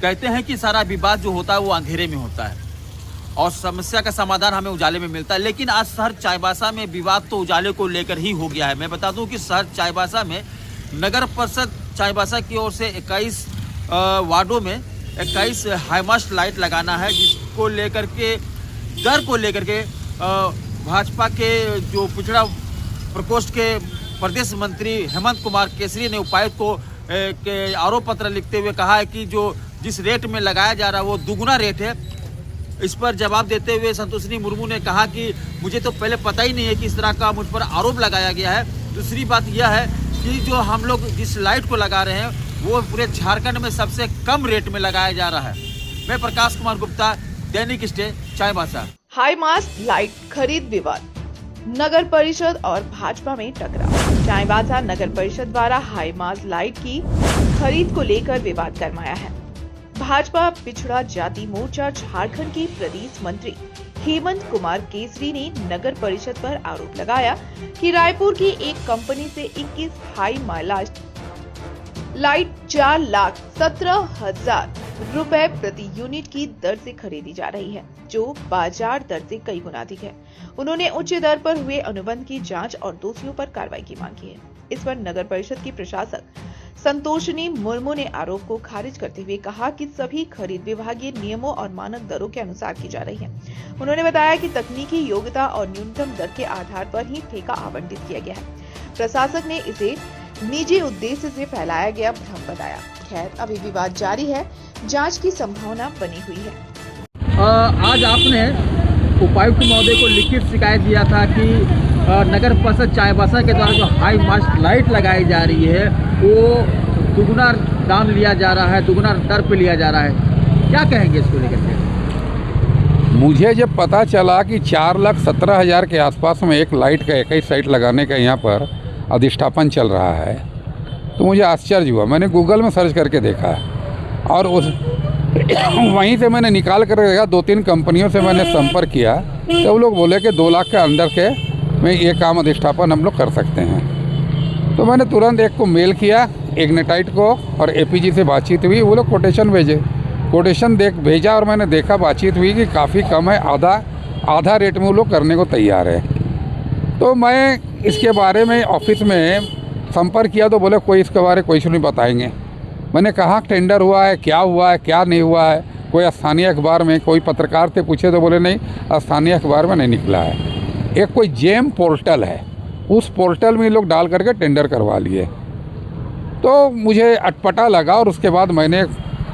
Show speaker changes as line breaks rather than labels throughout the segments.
कहते हैं कि सारा विवाद जो होता है वो अंधेरे में होता है और समस्या का समाधान हमें उजाले में मिलता है, लेकिन आज शहर चाईबासा में विवाद तो उजाले को लेकर ही हो गया है। मैं बता दूं कि शहर चाईबासा में नगर परिषद चाईबासा की ओर से 21 वार्डों में 21 हाईमास्ट लाइट लगाना है, जिसको लेकर के दर को लेकर के भाजपा के जो पिछड़ा प्रकोष्ठ के प्रदेश मंत्री हेमंत कुमार केसरी ने उपायुक्त को के आरोप पत्र लिखते हुए कहा है कि जो जिस रेट में लगाया जा रहा है वो दुगुना रेट है। इस पर जवाब देते हुए संतोषिनी मुर्मू ने कहा कि मुझे तो पहले पता ही नहीं है कि इस तरह का मुझ पर आरोप लगाया गया है। दूसरी बात यह है कि जो हम लोग जिस लाइट को लगा रहे हैं वो पूरे झारखंड में सबसे कम रेट में लगाया जा रहा है। मैं प्रकाश कुमार गुप्ता, दैनिक स्टे, चाईबासा।
हाईमास्ट लाइट खरीद विवाद, नगर परिषद और भाजपा में टकराव। चाईबासा नगर परिषद द्वारा हाईमास्ट लाइट की खरीद को लेकर विवाद गरमाया है। भाजपा पिछड़ा जाति मोर्चा झारखंड के प्रदेश मंत्री हेमंत कुमार केसरी ने नगर परिषद पर आरोप लगाया कि रायपुर की एक कंपनी से 21 हाई माइलेज लाइट 4,17,000 रुपए प्रति यूनिट की दर से खरीदी जा रही है, जो बाजार दर से कई गुना अधिक है। उन्होंने उच्च दर पर हुए अनुबंध की जांच और दोषियों पर कार्रवाई की मांग की है। इस पर नगर परिषद की प्रशासक संतोषिनी मुर्मू ने आरोप को खारिज करते हुए कहा कि सभी खरीद विभागीय नियमों और मानक दरों के अनुसार की जा रही है। उन्होंने बताया कि तकनीकी योग्यता और न्यूनतम दर के आधार पर ही ठेका आवंटित किया गया है। प्रशासक ने इसे निजी उद्देश्य से फैलाया गया भ्रम बताया। खैर, अभी विवाद जारी है, जांच की संभावना बनी हुई है।
आज आपने उपायुक्त महोदय को लिखित शिकायत दिया था कि नगर परिषद चाईबासा के द्वारा जो हाई मास्ट लाइट लगाई जा रही है वो दुगुना दाम लिया जा रहा है, दुगुना दर पे लिया जा रहा है। क्या कहेंगे इसको लेकर के?
मुझे जब पता चला कि 4,17,000 के आसपास में एक लाइट का 21 साइट लगाने का यहाँ पर अधिष्ठापन चल रहा है तो मुझे आश्चर्य हुआ। मैंने गूगल में सर्च करके देखा और उस वहीं से मैंने निकाल कर देखा। 2-3 कंपनियों से मैंने संपर्क किया तो वो लोग बोले कि 2 लाख के अंदर के में ये काम अधिष्ठापन हम लोग कर सकते हैं। तो मैंने तुरंत एक को मेल किया, इग्निटाइट को, और एपीजी से बातचीत हुई। वो लोग कोटेशन भेजा और मैंने देखा, बातचीत हुई कि काफ़ी कम है, आधा रेट में वो लोग करने को तैयार है। तो मैं इसके बारे में ऑफिस में संपर्क किया तो बोले कोई इसके बारे कोई नहीं बताएंगे। मैंने कहा टेंडर हुआ है, क्या नहीं हुआ है। कोई स्थानीय अखबार में, कोई पत्रकार से पूछे तो बोले नहीं, स्थानीय अखबार में नहीं निकला है। एक कोई जेम पोर्टल है, उस पोर्टल में लोग डाल करके टेंडर करवा लिए। तो मुझे अटपटा लगा और उसके बाद मैंने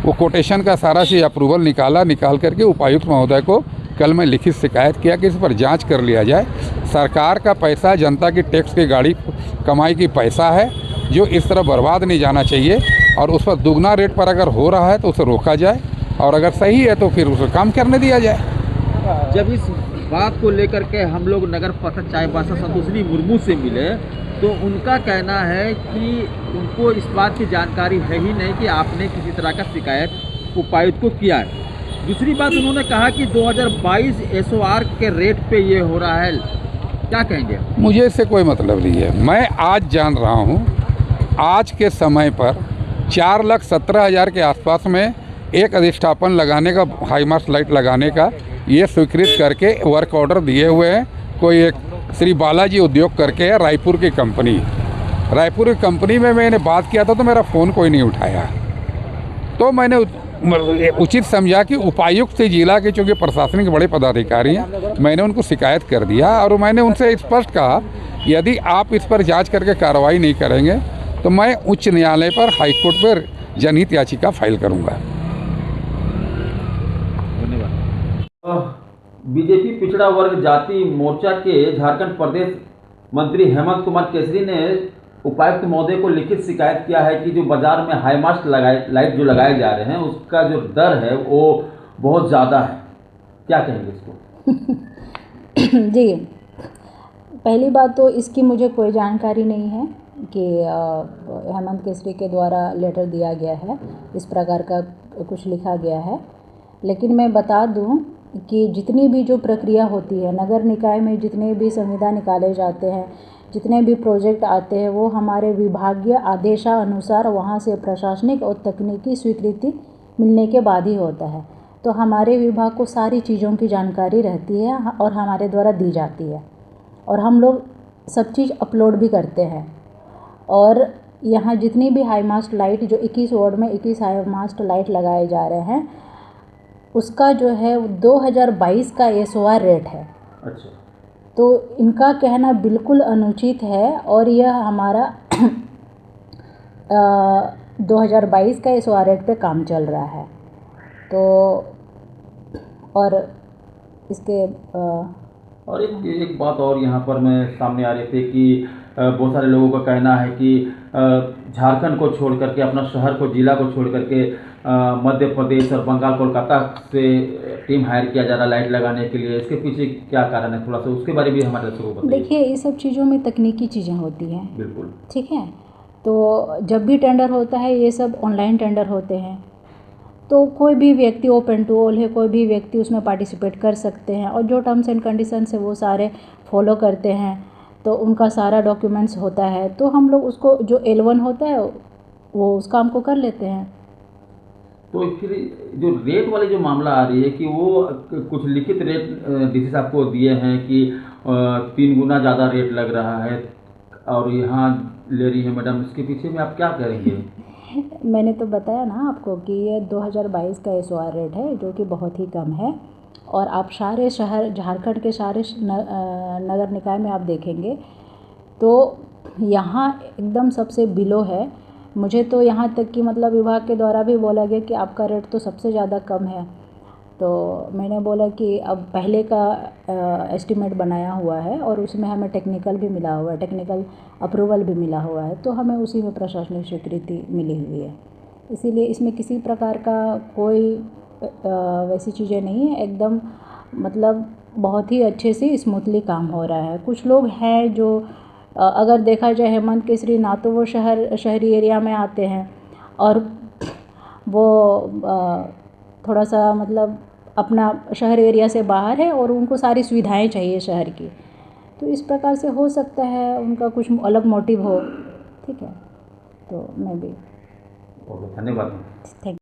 वो कोटेशन का सारा चीज़ अप्रूवल निकाल करके उपायुक्त महोदय को कल मैं लिखित शिकायत किया कि इस पर जांच कर लिया जाए। सरकार का पैसा, जनता की टैक्स की गाड़ी कमाई की पैसा है जो इस तरह बर्बाद नहीं जाना चाहिए और उस पर दुगना रेट पर अगर हो रहा है तो उसे रोका जाए और अगर सही है तो फिर उसे काम करने दिया जाए।
जब इस बात को लेकर के हम लोग नगर परिषद चाईबासा संतोषिनी मुर्मू से मिले तो उनका कहना है कि उनको इस बात की जानकारी है ही नहीं कि आपने किसी तरह का शिकायत उपायुक्त को किया है। दूसरी बात, उन्होंने कहा कि 2022 एसओआर के रेट पे ये हो रहा है। क्या कहेंगे?
मुझे इससे कोई मतलब नहीं है। मैं आज जान रहा हूँ, आज के समय पर 4,17,000 के आसपास में एक अधिष्ठापन लगाने का, हाईमास्ट लाइट लगाने का ये स्वीकृत करके वर्क ऑर्डर दिए हुए हैं। कोई एक श्री बालाजी उद्योग करके है, रायपुर की कंपनी में मैंने बात किया था तो मेरा फ़ोन कोई नहीं उठाया। तो मैंने उचित समझा कि उपायुक्त से जिला के, चूँकि प्रशासनिक बड़े पदाधिकारी हैं, मैंने उनको शिकायत कर दिया और मैंने उनसे स्पष्ट कहा यदि आप इस पर जांच करके कार्रवाई नहीं करेंगे तो मैं उच्च न्यायालय पर, हाईकोर्ट पर जनहित याचिका फाइल करूँगा।
बीजेपी पिछड़ा वर्ग जाति मोर्चा के झारखंड प्रदेश मंत्री हेमंत कुमार केसरी ने उपायुक्त महोदय को लिखित शिकायत किया है कि जो बाजार में हाईमास्ट लाइट जो लगाए जा रहे हैं उसका जो दर है वो बहुत ज़्यादा है। क्या कहेंगे इसको?
जी, पहली बात तो इसकी मुझे कोई जानकारी नहीं है कि हेमंत केसरी के द्वारा लेटर दिया गया है, इस प्रकार का कुछ लिखा गया है। लेकिन मैं बता दूं कि जितनी भी जो प्रक्रिया होती है नगर निकाय में, जितने भी संविदा निकाले जाते हैं, जितने भी प्रोजेक्ट आते हैं, वो हमारे विभागीय आदेशानुसार वहाँ से प्रशासनिक और तकनीकी स्वीकृति मिलने के बाद ही होता है। तो हमारे विभाग को सारी चीज़ों की जानकारी रहती है और हमारे द्वारा दी जाती है, और हम लोग सब चीज़ अपलोड भी करते हैं। और यहाँ जितनी भी हाई मास्ट लाइट, जो 21 वार्ड में 21 हाई मास्ट लाइट लगाए जा रहे हैं, उसका जो है 2022 का SOR रेट है।
अच्छा।
तो इनका कहना बिल्कुल अनुचित है, और यह हमारा 2022 का SOR रेट पे काम चल रहा है। तो और इसके
और एक बात और यहाँ पर मैं सामने आ रही थी कि बहुत सारे लोगों का कहना है कि झारखंड को छोड़ करके, अपना शहर को, जिला को छोड़ करके मध्य प्रदेश और बंगाल, कोलकाता से टीम हायर किया जा रहा है लाइट लगाने के लिए। इसके पीछे क्या कारण है, थोड़ा सा उसके बारे में भी हमारे दर्शकों को बताइए।
देखिए, ये सब चीज़ों में तकनीकी चीज़ें होती हैं।
बिल्कुल।
ठीक है। तो जब भी टेंडर होता है, ये सब ऑनलाइन टेंडर होते हैं, तो कोई भी व्यक्ति, ओपन टू ऑल है, कोई भी व्यक्ति उसमें पार्टिसिपेट कर सकते हैं, और जो टर्म्स एंड कंडीशंस है वो सारे फॉलो करते हैं। तो उनका सारा डॉक्यूमेंट्स होता है, तो हम लोग उसको, जो L1 होता है वो उस काम को कर लेते हैं।
तो फिर जो रेट वाली जो मामला आ रही है कि वो कुछ लिखित रेट डीसी साहब को दिए हैं कि 3 गुना ज़्यादा रेट लग रहा है और यहाँ ले रही है मैडम, इसके पीछे में आप क्या करेंगे?
मैंने तो बताया ना आपको कि ये 2022 का SOR रेट है, जो कि बहुत ही कम है। और आप सारे शहर, झारखंड के सारे नगर निकाय में आप देखेंगे तो यहाँ एकदम सबसे बिलो है। मुझे तो यहाँ तक कि मतलब विभाग के द्वारा भी बोला गया कि आपका रेट तो सबसे ज़्यादा कम है। तो मैंने बोला कि अब पहले का एस्टीमेट बनाया हुआ है और उसमें हमें टेक्निकल भी मिला हुआ है, टेक्निकल अप्रूवल भी मिला हुआ है, तो हमें उसी में प्रशासनिक स्वीकृति मिली हुई है। इसीलिए इसमें किसी प्रकार का कोई वैसी चीज़ें नहीं है, एकदम मतलब बहुत ही अच्छे से स्मूथली काम हो रहा है। कुछ लोग हैं जो अगर देखा जाए हेमंत केसरी, ना तो वो शहरी एरिया में आते हैं और वो थोड़ा सा मतलब अपना शहर एरिया से बाहर है और उनको सारी सुविधाएं चाहिए शहर की, तो इस प्रकार से हो सकता है उनका कुछ अलग मोटिव हो। ठीक है, तो मैं भी
धन्यवाद।
थैंक